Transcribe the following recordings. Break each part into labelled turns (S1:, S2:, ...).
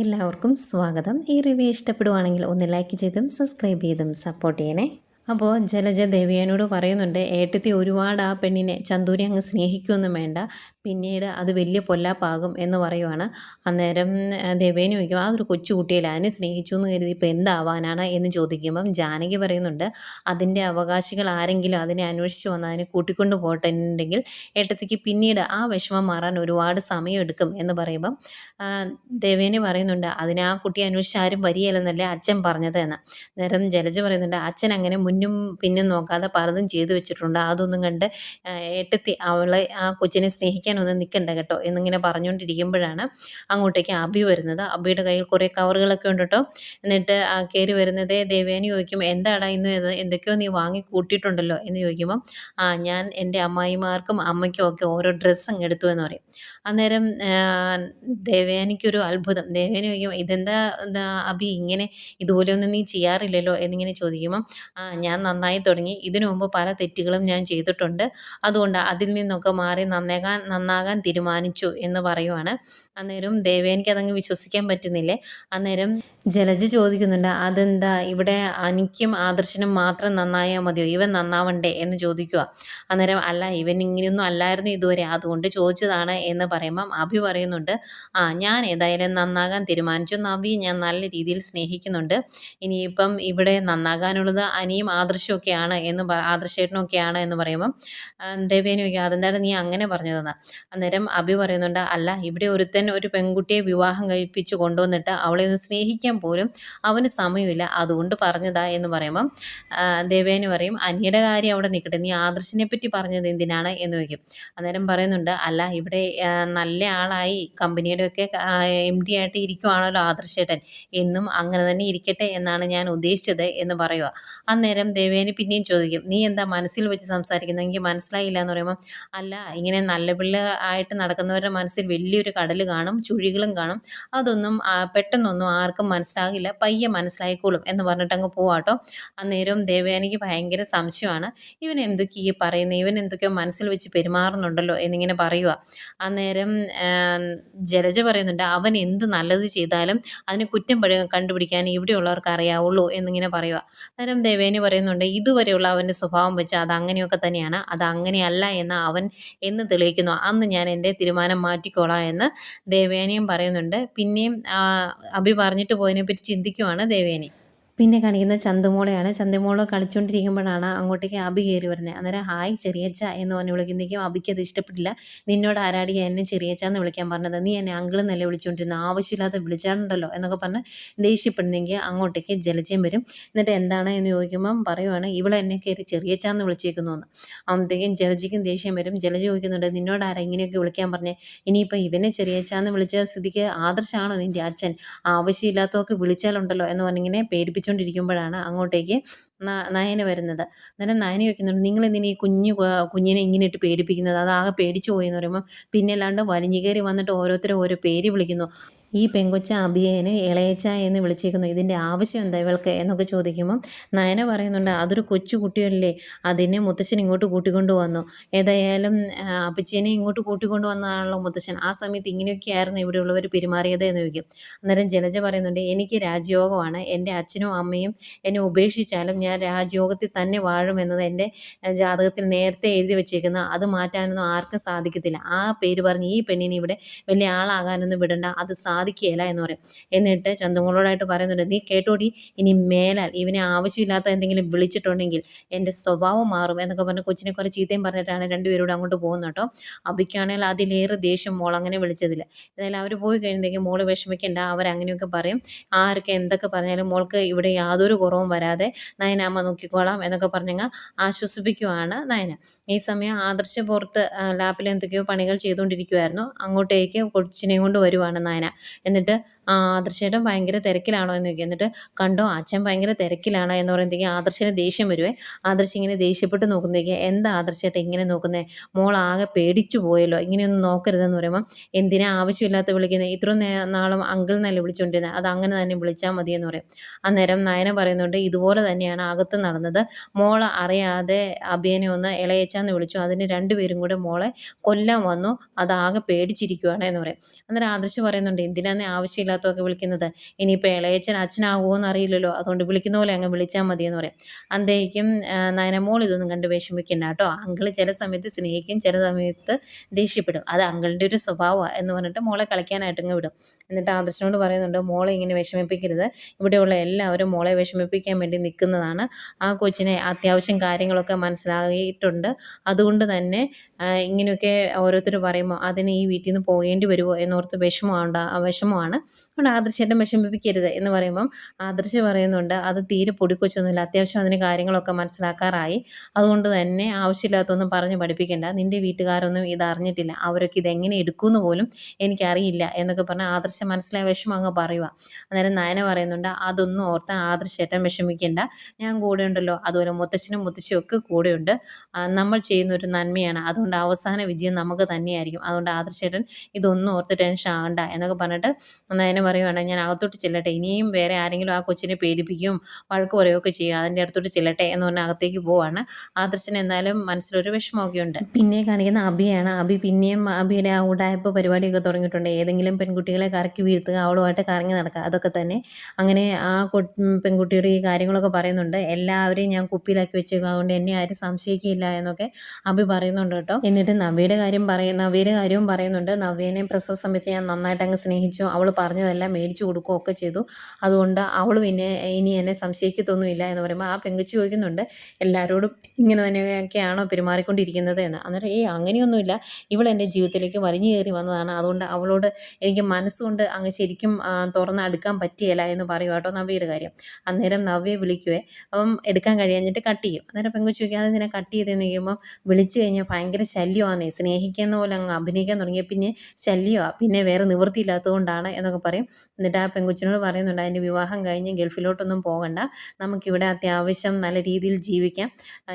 S1: എല്ലാവർക്കും സ്വാഗതം. ഈ റിവ്യൂ ഇഷ്ടപ്പെടുവാണെങ്കിൽ ഒന്ന് ലൈക്ക് ചെയ്തും സബ്സ്ക്രൈബ് ചെയ്തും സപ്പോർട്ട് ചെയ്യണേ. അപ്പോൾ ജലജ ദേവയാനിയോട് പറയുന്നുണ്ട്, ഏട്ടത്തി ഒരുപാട് ആ പെണ്ണിനെ ചന്തൂരി അങ്ങ് സ്നേഹിക്കുമൊന്നും വേണ്ട, പിന്നീട് അത് വലിയ പൊല്ലാപ്പാകും എന്ന് പറയുവാണ്. അന്നേരം ദേവയാനി ചോദിക്കും, അതൊരു കൊച്ചുകുട്ടിയല്ലേ, അതിനെ സ്നേഹിച്ചു എന്ന് കരുതി ഇപ്പോൾ എന്താവാനാണ് എന്ന് ചോദിക്കുമ്പം ജാനകി പറയുന്നുണ്ട്, അതിൻ്റെ അവകാശികൾ ആരെങ്കിലും അതിനെ അന്വേഷിച്ച് വന്ന് അതിനെ കൂട്ടിക്കൊണ്ട് പോയിട്ടുണ്ടെങ്കിൽ ഏട്ടത്തിക്ക് പിന്നീട് ആ വിഷമം മാറാൻ ഒരുപാട് സമയമെടുക്കും എന്ന് പറയുമ്പം ദേവേനി പറയുന്നുണ്ട്, അതിന് ആ കുട്ടിയെ അന്വേഷിച്ച് ആരും വരികയില്ലെന്നല്ലേ അച്ഛൻ പറഞ്ഞത് എന്ന്. നേരം ജലജ പറയുന്നുണ്ട്, അച്ഛൻ അങ്ങനെ മുന്നും പിന്നും നോക്കാതെ പലതും ചെയ്തു വെച്ചിട്ടുണ്ട്, അതൊന്നും കണ്ട് ഏട്ടത്തി അവളെ ആ കൊച്ചിനെ സ്നേഹിക്കാനൊന്നും നിൽക്കണ്ട കേട്ടോ എന്നിങ്ങനെ പറഞ്ഞുകൊണ്ടിരിക്കുമ്പോഴാണ് അങ്ങോട്ടേക്ക് അബി വരുന്നത്. അബിയുടെ കയ്യിൽ കുറേ കവറുകളൊക്കെ ഉണ്ട് കേട്ടോ. എന്നിട്ട് കയറി വരുന്നതേ ദേവേനി ചോദിക്കും, എന്താടാ ഇന്ന് എന്തൊക്കെയോ നീ വാങ്ങി കൂട്ടിയിട്ടുണ്ടല്ലോ എന്ന് ചോദിക്കുമ്പം, ഞാൻ എൻ്റെ അമ്മായിമാർക്കും അമ്മയ്ക്കും ഒക്കെ ഓരോ ഡ്രസ്സ് അങ്ങ് എടുത്തു എന്ന് പറയും. അന്നേരം ദേവയാനിക്കൊരു അത്ഭുതം. ദേവയാനി ചോദിക്കും, ഇതെന്താ അബി ഇങ്ങനെ, ഇതുപോലെയൊന്നും നീ ചെയ്യാറില്ലല്ലോ എന്നിങ്ങനെ ചോദിക്കുമ്പം, ഞാൻ നന്നായി തുടങ്ങി, ഇതിനു മുമ്പ് പല തെറ്റുകളും ഞാൻ ചെയ്തിട്ടുണ്ട്, അതുകൊണ്ട് അതിൽ നിന്നൊക്കെ മാറി നന്നാകാൻ തീരുമാനിച്ചു എന്ന് പറയുവാണ്. അന്നേരം ദേവയാനിക്ക് അതങ്ങ് വിശ്വസിക്കാൻ പറ്റുന്നില്ലേ. അന്നേരം ജലജ ചോദിക്കുന്നുണ്ട്, അതെന്താ ഇവിടെ എനിക്കും ആദർശനും മാത്രം നന്നായാൽ മതിയോ, ഇവൻ നന്നാവണ്ടേ എന്ന് ചോദിക്കുക. അന്നേരം അല്ല, ഇവൻ ഇങ്ങനെയൊന്നും അല്ലായിരുന്നു ഇതുവരെ, അതുകൊണ്ട് ചോദിച്ചതാണ് എന്ന് പറയുമ്പം അഭി പറയുന്നുണ്ട്, ഞാൻ ഏതായാലും നന്നാകാൻ തീരുമാനിച്ചു, നവി ഞാൻ നല്ല രീതിയിൽ സ്നേഹിക്കുന്നുണ്ട്, ഇനിയിപ്പം ഇവിടെ നന്നാകാനുള്ളത് അനിയും ആദർശമൊക്കെയാണ് ആദർശേട്ടനൊക്കെയാണ് എന്ന് പറയുമ്പം ദേവേനി ചോദിക്കും, അതെന്താണ് നീ അങ്ങനെ പറഞ്ഞതെന്ന്. അന്നേരം അഭി പറയുന്നുണ്ട്, അല്ല, ഇവിടെ ഒരു പെൺകുട്ടിയെ വിവാഹം കഴിപ്പിച്ച് കൊണ്ടുവന്നിട്ട് അവളെ ഒന്ന് സ്നേഹിക്കാൻ പോലും അവന് സമയമില്ല, അതുകൊണ്ട് പറഞ്ഞതാ എന്ന് പറയുമ്പം ദേവേനി പറയും, അനിയുടെ കാര്യം അവിടെ നിൽക്കട്ടെ, നീ ആദർശിനെ പറ്റി പറഞ്ഞത് എന്തിനാണ് എന്ന് ചോദിക്കും. അന്നേരം പറയുന്നുണ്ട്, അല്ല, ഇവിടെ നല്ല ആളായി കമ്പനിയുടെയൊക്കെ MD ആയിട്ട് ഇരിക്കുവാണല്ലോ ആദർശേട്ടൻ, എന്നും അങ്ങനെ തന്നെ ഇരിക്കട്ടെ എന്നാണ് ഞാൻ ഉദ്ദേശിച്ചത് എന്ന് പറയുക. അന്നേരം ദേവേനി പിന്നെയും ചോദിക്കും, നീ എന്താ മനസ്സിൽ വെച്ച് സംസാരിക്കുന്നത്, എനിക്ക് മനസ്സിലായില്ല എന്ന് പറയുമ്പോൾ, അല്ല, ഇങ്ങനെ നല്ല പിള്ള ആയിട്ട് നടക്കുന്നവരുടെ മനസ്സിൽ വലിയൊരു കടൽ കാണും, ചുഴികളും കാണും, അതൊന്നും പെട്ടെന്നൊന്നും ആർക്കും മനസ്സിലാകില്ല, പയ്യെ മനസ്സിലായിക്കോളും എന്ന് പറഞ്ഞിട്ട് അങ്ങ് പോവാട്ടോ. അന്നേരം ദേവയാനിക്ക് ഭയങ്കര സംശയമാണ്, ഇവൻ എന്തൊക്കെയാ പറയുന്നത്, ഇവൻ എന്തൊക്കെയോ മനസ്സിൽ വെച്ച് പെരുമാറുന്നുണ്ടല്ലോ എന്നിങ്ങനെ പറയുക. അന്നേരം ജലജ പറയുന്നുണ്ട്, അവൻ എന്ത് നല്ലത് ചെയ്താലും അതിന് കുറ്റം കണ്ടുപിടിക്കാൻ ഇവിടെയുള്ളവർക്ക് അറിയാവുള്ളൂ എന്നിങ്ങനെ പറയുക. അന്നേരം ദേവേനി പറയുന്നുണ്ട്, ഇതുവരെയുള്ള അവൻ്റെ സ്വഭാവം വെച്ച് അത് അങ്ങനെയൊക്കെ തന്നെയാണ്, അത് അങ്ങനെയല്ല എന്ന് അവൻ എന്ന് തെളിയിക്കുന്നു, അന്ന് ഞാൻ എൻ്റെ തീരുമാനം മാറ്റിക്കോളാം എന്ന് ദേവയാനിയും പറയുന്നുണ്ട്. പിന്നെയും അഭി പറഞ്ഞിട്ട് പോയതിനെപ്പറ്റി ചിന്തിക്കുവാണ് ദേവയാനി. പിന്നെ കാണിക്കുന്ന ചന്തുമോളെയാണ്. ചന്തുമോള് കളിച്ചുകൊണ്ടിരിക്കുമ്പോഴാണ് അങ്ങോട്ടേക്ക് അബി കയറി വരുന്നത്. അന്നേരം ഹായ് ചെറിയച്ച എന്ന് പറഞ്ഞ് വിളിക്കുന്നേക്കും അബിക്ക് അത് ഇഷ്ടപ്പെട്ടില്ല. നിന്നോട് ആരാടി എന്നെ ചെറിയച്ച എന്ന് വിളിക്കാൻ പറഞ്ഞത്, നീ എന്നെ അങ്കിളെന്നല്ലേ എന്നല്ലേ വിളിച്ചുകൊണ്ടിരുന്നത്, ആവശ്യമില്ലാതെ വിളിച്ചാലുണ്ടല്ലോ എന്നൊക്കെ പറഞ്ഞ് ദേഷ്യപ്പെടുന്നെങ്കിൽ അങ്ങോട്ടേക്ക് ജലജയും വരും. എന്നിട്ട് എന്താണ് എന്ന് ചോദിക്കുമ്പം പറയുവാണ്, ഇവിടെ എന്നെ കയറി ചെറിയച്ച എന്ന് വിളിച്ചേക്കുന്നു എന്ന്. അന്നത്തേക്കും ജലജയ്ക്കും ദേഷ്യം വരും. ജലജ ചോദിക്കുന്നുണ്ട്, നിന്നോട് ആരാ ഇങ്ങനെയൊക്കെ വിളിക്കാൻ പറഞ്ഞേ, ഇനിയിപ്പോൾ ഇവനെ ചെറിയച്ച എന്ന് വിളിച്ച സ്ഥിതിക്ക് ആദർശമാണോ നിൻ്റെ അച്ഛൻ, ആവശ്യമില്ലാത്തതൊക്കെ വിളിച്ചാലുണ്ടല്ലോ എന്ന് പറഞ്ഞിങ്ങനെ പേടിപ്പിച്ചുകൊണ്ടിരിക്കുമ്പോഴാണ് അങ്ങോട്ടേക്ക് നയന വരുന്നത്. അന്നേരം നയന ചോദിക്കുന്നുണ്ട്, നിങ്ങളെന്തിനാ ഈ കുഞ്ഞിനെ ഇങ്ങനെ ഇട്ട് പേടിപ്പിക്കുന്നത്, അതാകെ പേടിച്ചു പോയി എന്ന് പറയുമ്പോൾ, പിന്നെ അല്ലാണ്ട് വലിഞ്ഞു കയറി വന്നിട്ട് ഓരോരുത്തരും ഓരോ പേര് വിളിക്കുന്നു. ഈ പെങ്കൊച്ച അഭിയേനെ ഇളയച്ച എന്ന് വിളിച്ചേക്കുന്നു, ഇതിൻ്റെ ആവശ്യം എന്താ ഇവൾക്ക് എന്നൊക്കെ ചോദിക്കുമ്പം നയന പറയുന്നുണ്ട്, അതൊരു കൊച്ചു കുട്ടിയല്ലേ, അതിനെ മുത്തശ്ശൻ ഇങ്ങോട്ട് കൂട്ടിക്കൊണ്ട് വന്നു, ഏതായാലും അപ്പച്ചേനെ ഇങ്ങോട്ട് കൂട്ടിക്കൊണ്ട് വന്നതാണല്ലോ മുത്തശ്ശൻ, ആ സമയത്ത് ഇങ്ങനെയൊക്കെയായിരുന്നു ഇവിടെയുള്ളവർ പെരുമാറിയത് എന്ന് ചോദിക്കും. അന്നേരം ജലജ പറയുന്നുണ്ട്, എനിക്ക് രാജയോഗമാണ്, എൻ്റെ അച്ഛനും അമ്മയും എന്നെ ഉപേക്ഷിച്ചാലും ഞാൻ രാജയോഗത്തിൽ തന്നെ വാഴുമെന്നത് എൻ്റെ ജാതകത്തിൽ നേരത്തെ എഴുതി വെച്ചേക്കുന്ന, അത് മാറ്റാനൊന്നും ആർക്കും സാധിക്കത്തില്ല, ആ പേര് പറഞ്ഞ് ഈ പെണ്ണിനെ ഇവിടെ വലിയ ആളാകാനൊന്നും വിടണ്ട, അത് സാധിക്കുകയില്ല എന്ന് പറയും. എന്നിട്ട് ചന്തുമോളോടായിട്ട് പറയുന്നുണ്ട്, നീ കേട്ടോടി, ഇനി മേലാൽ ഇവനെ ആവശ്യമില്ലാത്ത എന്തെങ്കിലും വിളിച്ചിട്ടുണ്ടെങ്കിൽ എൻ്റെ സ്വഭാവം മാറും എന്നൊക്കെ പറഞ്ഞ് കൊച്ചിനെ കുറേ ചീത്തയും പറഞ്ഞിട്ടാണ് രണ്ടുപേരോട് അങ്ങോട്ട് പോകുന്നത് കേട്ടോ. അബിക്കാണെങ്കിൽ അതിലേറെ ദേഷ്യം മോൾ അങ്ങനെ വിളിച്ചതില്ല. ഏതായാലും അവർ പോയി കഴിയുമ്പോഴേക്കും മോള് വിഷമിക്കേണ്ട, അവരങ്ങനെയൊക്കെ പറയും, ആർക്ക് എന്തൊക്കെ പറഞ്ഞാലും മോൾക്ക് ഇവിടെ യാതൊരു കുറവും വരാതെ നയന അമ്മ നോക്കിക്കോളാം എന്നൊക്കെ പറഞ്ഞങ്ങ് ആശ്വസിപ്പിക്കുവാണ് നയന. ഈ സമയം ആദർശ പുറത്ത് ലാപ്പിൽ എന്തൊക്കെയോ പണികൾ ചെയ്തുകൊണ്ടിരിക്കുമായിരുന്നു. അങ്ങോട്ടേക്ക് കൊച്ചിനെയും കൊണ്ട് വരുവാണ് നയന. എന്നിട്ട് ആദർശേട്ടൻ ഭയങ്കര തിരക്കിലാണോ എന്ന് ചോദിക്കും. എന്നിട്ട് കണ്ടോ അച്ഛൻ ഭയങ്കര തിരക്കിലാണ് എന്ന് പറയുമ്പോഴത്തേക്കും ആദർശന് ദേഷ്യം വരുവേ. ആദർശ് ഇങ്ങനെ ദേഷ്യപ്പെട്ട് നോക്കുമ്പോഴേക്കും, എന്താ ആദർശേട്ടൻ ഇങ്ങനെ നോക്കുന്നത്, മോൾ ആകെ പേടിച്ചു പോയല്ലോ, ഇങ്ങനെയൊന്നും നോക്കരുതെന്ന് പറയുമ്പം, എന്തിനാ ആവശ്യമില്ലാത്ത വിളിക്കുന്നത്, ഇത്രയും നാളും അങ്കിൾ എന്നല്ലേ വിളിച്ചുകൊണ്ടിരുന്നത്, അത് അങ്ങനെ തന്നെ വിളിച്ചാൽ മതി എന്ന് പറയും. അന്നേരം നയന പറയുന്നുണ്ട്, ഇതുപോലെ തന്നെയാണ് അകത്ത് നടന്നത്, മോൾ അറിയാതെ അഭിയനെ ഒന്ന് ഇളയച്ചാന്ന് വിളിച്ചു, അതിന് രണ്ടുപേരും കൂടെ മോളെ കൊല്ലാൻ വന്നു, അതാകെ പേടിച്ചിരിക്കുകയാണ് എന്ന് പറയും. അന്നേരം ആദർശ് പറയുന്നുണ്ട്, എന്തിനാന്ന് ആവശ്യമില്ല ആവശ്യമില്ലാത്തതൊക്കെ വിളിക്കുന്നത്? ഇനിയിപ്പോൾ ഇളയച്ചൻ അച്ഛനാകുമോ എന്നറിയില്ലല്ലോ, അതുകൊണ്ട് വിളിക്കുന്ന പോലെ അങ്ങ് വിളിച്ചാൽ മതിയെന്ന് പറയും. അന്തേക്കും നയന മോൾ ഇതൊന്നും കണ്ട് വിഷമിക്കണ്ട കേട്ടോ, അങ്കിള് ചില സമയത്ത് സ്നേഹിക്കും, ചില സമയത്ത് ദേഷ്യപ്പെടും, അത് അങ്കിളിൻ്റെ ഒരു സ്വഭാവമാണ് എന്ന് പറഞ്ഞിട്ട് മോളെ കളിക്കാനായിട്ട് ഇങ്ങ് വിടും. എന്നിട്ട് ആദർശനോട് പറയുന്നുണ്ട്, മോളെ ഇങ്ങനെ വിഷമിപ്പിക്കരുത്, ഇവിടെയുള്ള എല്ലാവരും മോളെ വിഷമിപ്പിക്കാൻ വേണ്ടി നിൽക്കുന്നതാണ്. ആ കൊച്ചിനെ അത്യാവശ്യം കാര്യങ്ങളൊക്കെ മനസ്സിലായിട്ടുണ്ട്, അതുകൊണ്ട് തന്നെ ഇങ്ങനെയൊക്കെ ഓരോരുത്തർ പറയുമ്പോൾ അതിന് ഈ വീട്ടിൽ നിന്ന് പോകേണ്ടി വരുമോ എന്നോർത്ത് വിഷമമാണ്. അതുകൊണ്ട് ആദർശേട്ടൻ വിഷമിപ്പിക്കരുത് എന്ന് പറയുമ്പം ആദർശ് പറയുന്നുണ്ട്, അത് തീരെ പൊടിക്കൊച്ചൊന്നുമില്ല, അത്യാവശ്യം അതിന് കാര്യങ്ങളൊക്കെ മനസ്സിലാക്കാറായി, അതുകൊണ്ട് തന്നെ ആവശ്യമില്ലാത്തൊന്നും പറഞ്ഞ് പഠിപ്പിക്കേണ്ട, നിൻ്റെ വീട്ടുകാരൊന്നും ഇത് അറിഞ്ഞിട്ടില്ല, അവരൊക്കെ ഇതെങ്ങനെ എടുക്കുമെന്ന് പോലും എനിക്കറിയില്ല എന്നൊക്കെ പറഞ്ഞ് ആദർശം മനസ്സിലായ വിഷമം അങ്ങ് പറയുക. അന്നേരം നയന പറയുന്നുണ്ട്, അതൊന്നും ഓർത്ത് ആദർശേട്ടൻ വിഷമിക്കേണ്ട, ഞാൻ കൂടെ ഉണ്ടല്ലോ, അതുപോലെ മുത്തച്ഛനും മുത്തശ്ശിയും ഒക്കെ കൂടെയുണ്ട്, നമ്മൾ ചെയ്യുന്നൊരു നന്മയാണ്, അതുകൊണ്ട് അവസാന വിജയം നമുക്ക് തന്നെയായിരിക്കും, അതുകൊണ്ട് ആദർശേട്ടൻ ഇതൊന്നും ഓർത്ത് ടെൻഷൻ ആകണ്ട എന്നൊക്കെ പറഞ്ഞിട്ട് നയന പറയുവാണ്, ഞാൻ അകത്തോട്ട് ചെല്ലട്ടെ, ഇനിയും വേറെ ആരെങ്കിലും ആ കൊച്ചിനെ പേടിപ്പിക്കുകയും വഴക്ക് പറയുകയൊക്കെ ചെയ്യും, അതിൻ്റെ അടുത്തോട്ട് ചെല്ലട്ടെ എന്ന് പറഞ്ഞാൽ അകത്തേക്ക് പോവാണ്. ആദർശന് എന്തായാലും മനസ്സിലൊരു വിഷമമൊക്കെ ഉണ്ട്. പിന്നെ കാണിക്കുന്ന അബിയാണ്. അബി പിന്നെയും അബിയുടെ ആ ഉടായ്പ പരിപാടിയൊക്കെ തുടങ്ങിയിട്ടുണ്ട്, ഏതെങ്കിലും പെൺകുട്ടികളെ കറക്കി വീഴ്ത്തുക, അവളുമായിട്ട് കറങ്ങി നടക്കുക, അതൊക്കെ തന്നെ. അങ്ങനെ ആ പെൺകുട്ടിയുടെ ഈ കാര്യങ്ങളൊക്കെ പറയുന്നുണ്ട്, എല്ലാവരെയും ഞാൻ കുപ്പിയിലാക്കി വെച്ചേക്കുക, അതുകൊണ്ട് എന്നെ ആരും സംശയിക്കില്ല എന്നൊക്കെ അബി പറയുന്നുണ്ട് കേട്ടോ. എന്നിട്ട് നവ്യയുടെ കാര്യവും പറയുന്നുണ്ട്, നവ്യനെ പ്രസവ സമയത്ത് ഞാൻ നന്നായിട്ട് അങ്ങ് സ്നേഹിച്ചു, അവൾ പറഞ്ഞതെല്ലാം മേടിച്ചു കൊടുക്കുകയൊക്കെ ചെയ്തു, അതുകൊണ്ട് അവൾ പിന്നെ ഇനി എന്നെ സംശയിക്കത്തൊന്നുമില്ല എന്ന് പറയുമ്പോൾ ആ പെങ്കുച്ചി ചോദിക്കുന്നുണ്ട്, എല്ലാവരോടും ഇങ്ങനെ തന്നെയൊക്കെയാണോ പെരുമാറിക്കൊണ്ടിരിക്കുന്നത് എന്ന്. അന്നേരം അങ്ങനെയൊന്നുമില്ല, ഇവൾ എൻ്റെ ജീവിതത്തിലേക്ക് വലിഞ്ഞു കയറി വന്നതാണ്, അതുകൊണ്ട് അവളോട് എനിക്ക് മനസ്സുകൊണ്ട് അങ്ങ് ശരിക്കും തുറന്ന് അടുക്കാൻ പറ്റിയല്ല എന്ന് പറയും കേട്ടോ നവ്യയുടെ കാര്യം. അന്നേരം നവ്യ വിളിക്കുവേ, അപ്പം എടുക്കാൻ കഴിയാഞ്ഞിട്ട് കട്ട് ചെയ്യും. അന്നേരം പെങ്കുച്ചി ചോദിക്കും, അതെന്തിനാ കട്ട് ചെയ്തെന്ന് ചോദിക്കുമ്പോൾ, വിളിച്ചു കഴിഞ്ഞാൽ ഭയങ്കര ശല്യമാണെന്നേ, സ്നേഹിക്കുന്ന പോലെ അങ്ങ് അഭിനയിക്കാൻ തുടങ്ങിയ പിന്നെ ശല്യമാണ്, പിന്നെ വേറെ നിവൃത്തിയില്ലാത്തതുകൊണ്ടാണ് എന്നൊക്കെ പറയും. എന്നിട്ട് ആ പെങ്കുച്ചിനോട് പറയുന്നുണ്ട്, അതിൻ്റെ വിവാഹം കഴിഞ്ഞ് ഗൾഫിലോട്ടൊന്നും പോകണ്ട, നമുക്കിവിടെ അത്യാവശ്യം നല്ല രീതിയിൽ ജീവിക്കാം,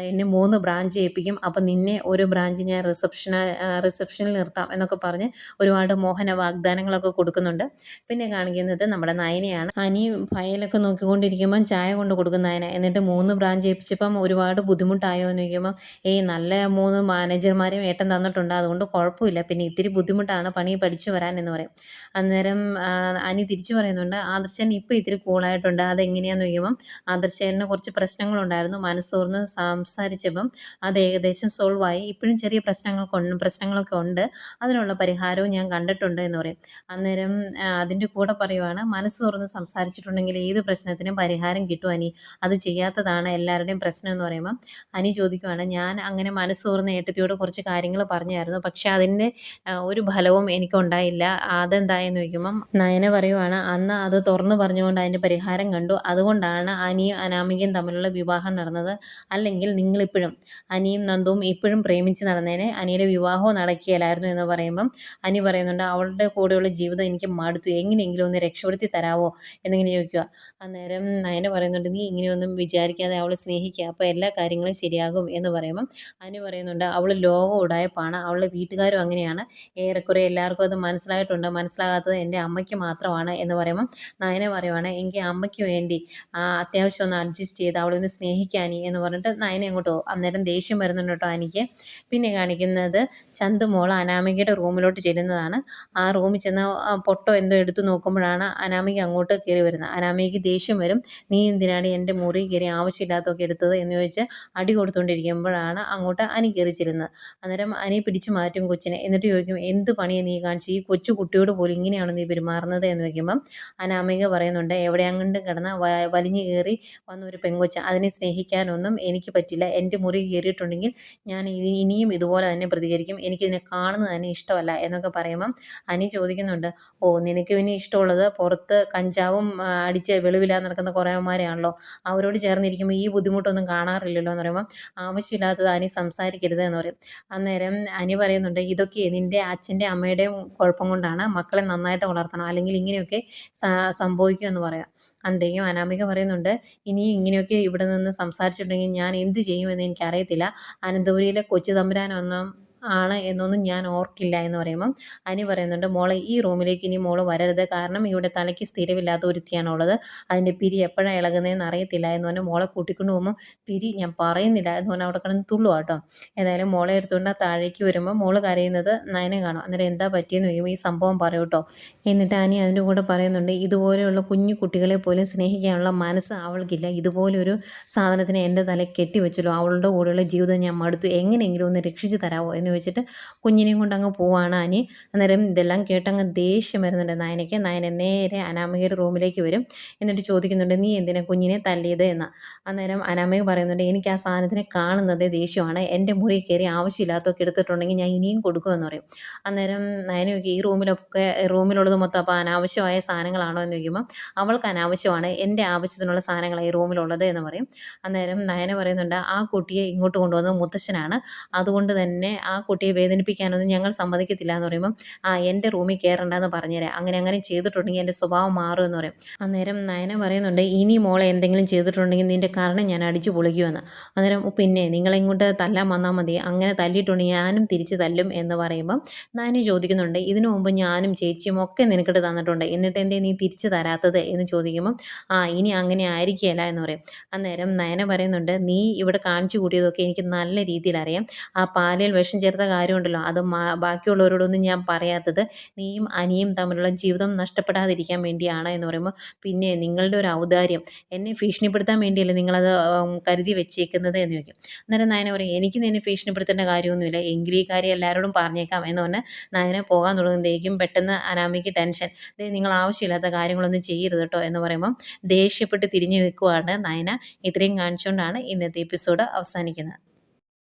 S1: എന്നെ 3 ബ്രാഞ്ച് ഏൽപ്പിക്കും, അപ്പം നിന്നെ ഒരു ബ്രാഞ്ച് ഞാൻ റിസപ്ഷനിൽ നിർത്താം എന്നൊക്കെ പറഞ്ഞ് ഒരുപാട് മോഹന വാഗ്ദാനങ്ങളൊക്കെ കൊടുക്കുന്നുണ്ട്. പിന്നെ കാണിക്കുന്നത് നമ്മുടെ നയനയാണ്. അനി ഫയലൊക്കെ നോക്കിക്കൊണ്ടിരിക്കുമ്പം ചായ കൊണ്ട് കൊടുക്കും നയന. എന്നിട്ട് 3 ബ്രാഞ്ച് ഏൽപ്പിച്ചപ്പം ഒരുപാട് ബുദ്ധിമുട്ടായോ എന്ന് ചോദിക്കുമ്പം, നല്ല 3 മാനേജർമാരെയും ഏട്ടൻ തന്നിട്ടുണ്ട്, അതുകൊണ്ട് കുഴപ്പമില്ല, പിന്നെ ഇത്തിരി ബുദ്ധിമുട്ടാണ് പണി പഠിച്ചു വരാൻ എന്ന് പറയും. അന്നേരം അനി തിരിച്ചു പറയുന്നുണ്ട്, ആദർശൻ ഇപ്പോൾ ഇത്തിരി കൂളായിട്ടുണ്ട്, അതെങ്ങനെയാണെന്ന് ചോദിക്കുമ്പം ആദർശേട്ടന് കുറച്ച് പ്രശ്നങ്ങളുണ്ടായിരുന്നു, മനസ്സ് തുറന്ന് സംസാരിച്ചപ്പം അത് ഏകദേശം സോൾവായി, ഇപ്പോഴും ചെറിയ പ്രശ്നങ്ങളൊക്കെ ഉണ്ട്, അതിനുള്ള പരിഹാരവും ഞാൻ കണ്ടിട്ടുണ്ട് എന്ന് പറയും. അന്നേരം അതിൻ്റെ കൂടെ പറയുവാണ്, മനസ്സ് തുറന്ന് സംസാരിച്ചിട്ടുണ്ടെങ്കിൽ ഏത് പ്രശ്നത്തിനും പരിഹാരം കിട്ടും അനി, അത് ചെയ്യാത്തതാണ് എല്ലാവരുടെയും പ്രശ്നം എന്ന് പറയുമ്പം അനി ചോദിക്കുവാണ്, ഞാൻ അങ്ങനെ മനസ്സ് തുറന്ന് ഏട്ടത്തിയോട് കുറച്ച് കാര്യങ്ങൾ പറഞ്ഞായിരുന്നു, പക്ഷേ അതിൻ്റെ ഒരു ഫലവും എനിക്കുണ്ടായില്ല, അതെന്തായെന്ന് ചോദിക്കുമ്പം നയന പറയുവാണ്, അന്ന് അത് തുറന്നു പറഞ്ഞുകൊണ്ട് അതിൻ്റെ പരിഹാരം കണ്ടു, അതുകൊണ്ടാണ് അനിയും അനാമികയും തമ്മിലുള്ള വിവാഹം നടന്നത്, അല്ലെങ്കിൽ നിങ്ങളിപ്പോഴും അനിയും നന്ദുവും ഇപ്പോഴും പ്രേമിച്ച് നടന്നേനെ, അനിയുടെ വിവാഹവും നടക്കുകയില്ലായിരുന്നു എന്ന് പറയുമ്പം അനി പറയുന്നുണ്ട്, അവളുടെ കൂടെയുള്ള ജീവിതം എനിക്ക് മടുത്തു, എങ്ങനെയെങ്കിലും ഒന്ന് രക്ഷപ്പെടുത്തി തരാമോ എന്നിങ്ങനെ ചോദിക്കുക. അന്നേരം നയന പറയുന്നുണ്ട്, നീ ഇങ്ങനെയൊന്നും വിചാരിക്കാതെ അവളെ സ്നേഹിക്കുക, അപ്പോൾ എല്ലാ കാര്യങ്ങളും ശരിയാകും എന്ന് പറയുമ്പം അനി പറയുന്നുണ്ട്, അവൾ ലോകം ഉടായ്പാണ്, അവളുടെ വീട്ടുകാരും അങ്ങനെയാണ്, ഏറെക്കുറെ എല്ലാവർക്കും അത് മനസ്സിലായിട്ടുണ്ട്, മനസ്സിലാകാത്തത് എൻ്റെ അമ്മയ്ക്ക് മാത്രമാണ് എന്ന് പറയുമ്പം നയന പറയുവാണ്, എങ്കിൽ അമ്മയ്ക്ക് വേണ്ടി അത്യാവശ്യം ഒന്ന് അഡ്ജസ്റ്റ് ചെയ്ത് അവളെ ഒന്ന് സ്നേഹിക്കാനി എന്ന് പറഞ്ഞിട്ട് നയന അങ്ങോട്ട് പോകും. അന്നേരം ദേഷ്യം വരുന്നുണ്ട് കേട്ടോ എനിക്ക്. പിന്നെ കാണിക്കുന്നത് ചന്തുമോൾ അനാമികയുടെ റൂമിലോട്ട് ചെല്ലുന്നതാണ്. ആ റൂമിൽ ചെന്ന് പൊട്ടോ എന്തോ എടുത്ത് നോക്കുമ്പോഴാണ് അനാമിക അങ്ങോട്ട് കയറി വരുന്നത്. അനാമികയ്ക്ക് ദേഷ്യം വരും, നീ എന്തിനാണ് എൻ്റെ മുറി കയറി ആവശ്യമില്ലാത്തൊക്കെ എടുത്തത് എന്ന് ചോദിച്ച് അടി കൊടുത്തുകൊണ്ടിരിക്കുമ്പോഴാണ് അങ്ങോട്ട് അനി കയറി ചെല്ലുന്നത്. അന്നേരം അനി പിടിച്ചു മാറ്റും കൊച്ചിനെ, എന്നിട്ട് ചോദിക്കും, എന്ത് പണിയാണ് നീ കാണിച്ച്, ഈ കൊച്ചു കുട്ടിയോട് പോലും ഇങ്ങനെയാണ് നീ പെരുമാറുന്നത് എന്ന് ചോദിക്കുമ്പം അനാമിക പറയുന്നുണ്ട്, എവിടെയെങ്കിലും കിടന്ന് വലിഞ്ഞു കയറി വന്ന ഒരു പെങ്കൊച്ച, അതിനെ സ്നേഹിക്കാനൊന്നും എനിക്ക് പറ്റില്ല, എൻ്റെ മുറി കയറിയിട്ടുണ്ടെങ്കിൽ ഞാൻ ഇനിയും ഇതുപോലെ തന്നെ പ്രതികരിക്കും, എനിക്കിതിനെ കാണുന്നത് തന്നെ ഇഷ്ടമല്ല എന്നൊക്കെ പറയുമ്പം അനി ചോദിക്കുന്നുണ്ട്, നിനക്ക് പിന്നെ ഇഷ്ടമുള്ളത് പുറത്ത് കഞ്ചാവും അടിച്ച് വെളിവില്ലാതെ നടക്കുന്ന കുറേമാരെയാണല്ലോ, അവരോട് ചേർന്നിരിക്കുമ്പോൾ ഈ ബുദ്ധിമുട്ടൊന്നും കാണാറില്ലല്ലോ എന്ന് പറയുമ്പോൾ ആവശ്യമില്ലാത്തത് അനി സംസാരിക്കരുത് എന്ന് പറയും. അന്നേരം അനി പറയുന്നുണ്ട്, ഇതൊക്കെ നിൻ്റെ അച്ഛൻ്റെ അമ്മയുടെയും കുഴപ്പം കൊണ്ടാണ്, മക്കളെ നന്നായിട്ട് വളർത്തണം, അല്ലെങ്കിൽ ഇങ്ങനെയൊക്കെ സംഭവിക്കുമെന്ന് പറയാം. അന്തേയും അനാമിക പറയുന്നുണ്ട്, ഇനിയും ഇങ്ങനെയൊക്കെ ഇവിടെ നിന്ന് സംസാരിച്ചിട്ടുണ്ടെങ്കിൽ ഞാൻ എന്ത് ചെയ്യുമെന്ന് എനിക്കറിയത്തില്ല, അനന്തപുരിയിലെ കൊച്ചു തമ്പുരാനൊന്നും ആണ് എന്നൊന്നും ഞാൻ ഓർക്കില്ല എന്ന് പറയുമ്പം അനി പറയുന്നുണ്ട്, മോളെ ഈ റൂമിലേക്ക് ഇനി മോള് വരരുത്, കാരണം ഇവിടെ തലയ്ക്ക് സ്ഥിരമില്ലാത്ത ഒരുത്തിയാണുള്ളത്, അതിൻ്റെ പിരി എപ്പോഴാണ് ഇളകുന്നതെന്ന് അറിയത്തില്ല എന്ന് പറഞ്ഞാൽ മോളെ കൂട്ടിക്കൊണ്ട് പോകുമ്പോൾ പിരി ഞാൻ പറയുന്നില്ല എന്ന് പറഞ്ഞാൽ അവിടെ കിടന്ന് തുള്ളുക കേട്ടോ. ഏതായാലും മോളെ എടുത്തുകൊണ്ട് താഴേക്ക് വരുമ്പോൾ മോള് കരയുന്നത് നയന കാണും. അന്നേരം എന്താ പറ്റിയെന്ന് ചോദിക്കുമ്പോൾ ഈ സംഭവം പറയൂ കേട്ടോ. എന്നിട്ട് അനി അതിൻ്റെ കൂടെ പറയുന്നുണ്ട്, ഇതുപോലെയുള്ള കുഞ്ഞു കുട്ടികളെ പോലും സ്നേഹിക്കാനുള്ള മനസ്സ് അവൾക്കില്ല, ഇതുപോലെ ഒരു സാധനത്തിനെ എൻ്റെ തലയിൽ കെട്ടിവെച്ചല്ലോ, അവളുടെ കൂടെയുള്ള ജീവിതം ഞാൻ മടുത്തു, എങ്ങനെയെങ്കിലും ഒന്ന് രക്ഷിച്ച് തരാമോ എന്ന് വെച്ചിട്ട് കുഞ്ഞിനെയും കൊണ്ട് അങ്ങ് പോവാണ് അനി. അന്നേരം ഇതെല്ലാം കേട്ടങ്ങ് ദേഷ്യം വരുന്നുണ്ട് നയനയ്ക്ക്. നയന നേരെ അനാമികയുടെ റൂമിലേക്ക് വരും. എന്നിട്ട് ചോദിക്കുന്നുണ്ട്, നീ എന്തിനാ കുഞ്ഞിനെ തല്ലിയത് എന്ന്. അന്നേരം അനാമിക പറയുന്നുണ്ട്, എനിക്ക് ആ സാധനത്തിനെ കാണുന്നത് ദേഷ്യമാണ്, എൻ്റെ മുറി കയറി ആവശ്യമില്ലാത്തൊക്കെ എടുത്തിട്ടുണ്ടെങ്കിൽ ഞാൻ ഇനിയും കൊടുക്കുമെന്ന് പറയും. അന്നേരം നയനയൊക്കെ ഈ റൂമിലുള്ളത് മൊത്തം അപ്പോൾ അനാവശ്യമായ സാധനങ്ങളാണോ എന്ന് ചോദിക്കുമ്പോൾ അവൾക്ക് അനാവശ്യമാണ്, എൻ്റെ ആവശ്യത്തിനുള്ള സാധനങ്ങളാണ് ഈ റൂമിലുള്ളത് എന്ന് പറയും. അന്നേരം നയന പറയുന്നുണ്ട്, ആ കുട്ടിയെ ഇങ്ങോട്ട് കൊണ്ടുവന്നത് മുത്തശ്ശനാണ്, അതുകൊണ്ട് തന്നെ ആ കുട്ടിയെ വേദനിപ്പിക്കാനൊന്നും ഞങ്ങൾ സമ്മതിക്കത്തില്ല എന്ന് പറയുമ്പം, എൻ്റെ റൂമിൽ കയറണ്ടെന്ന് പറഞ്ഞുതരാം, അങ്ങനെ ചെയ്തിട്ടുണ്ടെങ്കിൽ എൻ്റെ സ്വഭാവം മാറുമെന്ന് പറയും. അന്നേരം നയന പറയുന്നുണ്ട്, ഇനി മോളെ എന്തെങ്കിലും ചെയ്തിട്ടുണ്ടെങ്കിൽ നിൻ്റെ കാരണം ഞാൻ അടിച്ചു പൊളിക്കുമെന്ന്. അന്നേരം പിന്നെ നിങ്ങളിങ്ങോട്ട് തല്ലാൻ വന്നാൽ മതി, അങ്ങനെ തല്ലിയിട്ടുണ്ടെങ്കിൽ ഞാനും തിരിച്ച് തല്ലും എന്ന് പറയുമ്പം നയന ചോദിക്കുന്നുണ്ട്, ഇതിനു മുമ്പ് ഞാനും ചേച്ചിയും ഒക്കെ നിനക്കിട്ട് തന്നിട്ടുണ്ട്, എന്നിട്ട് എന്തേ നീ തിരിച്ച് തരാത്തത് എന്ന് ചോദിക്കുമ്പം ഇനി അങ്ങനെ ആയിരിക്കുകയില്ല എന്ന് പറയും. അന്നേരം നയന പറയുന്നുണ്ട്, നീ ഇവിടെ കാണിച്ചു കൂട്ടിയതൊക്കെ എനിക്ക് നല്ല രീതിയിൽ അറിയാം, ആ പാലിൽ വിഷം ചേർത്ത കാര്യമുണ്ടല്ലോ, അത് ബാക്കിയുള്ളവരോടൊന്നും ഞാൻ പറയാത്തത് നീയും അനിയും തമ്മിലുള്ള ജീവിതം നഷ്ടപ്പെടാതിരിക്കാൻ വേണ്ടിയാണ് എന്ന് പറയുമ്പോൾ, പിന്നെ നിങ്ങളുടെ ഒരു ഔദാര്യം, എന്നെ ഭീഷണിപ്പെടുത്താൻ വേണ്ടിയല്ലേ നിങ്ങളത് കരുതി വെച്ചേക്കുന്നത് എന്ന് ചോദിക്കും. അന്നേരം നയന പറയും, എനിക്ക് നിന്നെ ഭീഷണിപ്പെടുത്തേണ്ട കാര്യമൊന്നുമില്ല, എങ്കിലും ഈ കാര്യം എല്ലാവരോടും പറഞ്ഞേക്കാം എന്ന് പറഞ്ഞ് നയന പോകാൻ തുടങ്ങുമ്പോഴേക്കും പെട്ടെന്ന് അനാമിക്ക് ടെൻഷൻ, നിങ്ങൾ ആവശ്യമില്ലാത്ത കാര്യങ്ങളൊന്നും ചെയ്യരുത് കേട്ടോ എന്ന് പറയുമ്പം ദേഷ്യപ്പെട്ട് തിരിഞ്ഞു നിൽക്കുവാണ് നയന. ഇത്രയും കാണിച്ചുകൊണ്ടാണ് ഇന്നത്തെ എപ്പിസോഡ് അവസാനിക്കുന്നത്.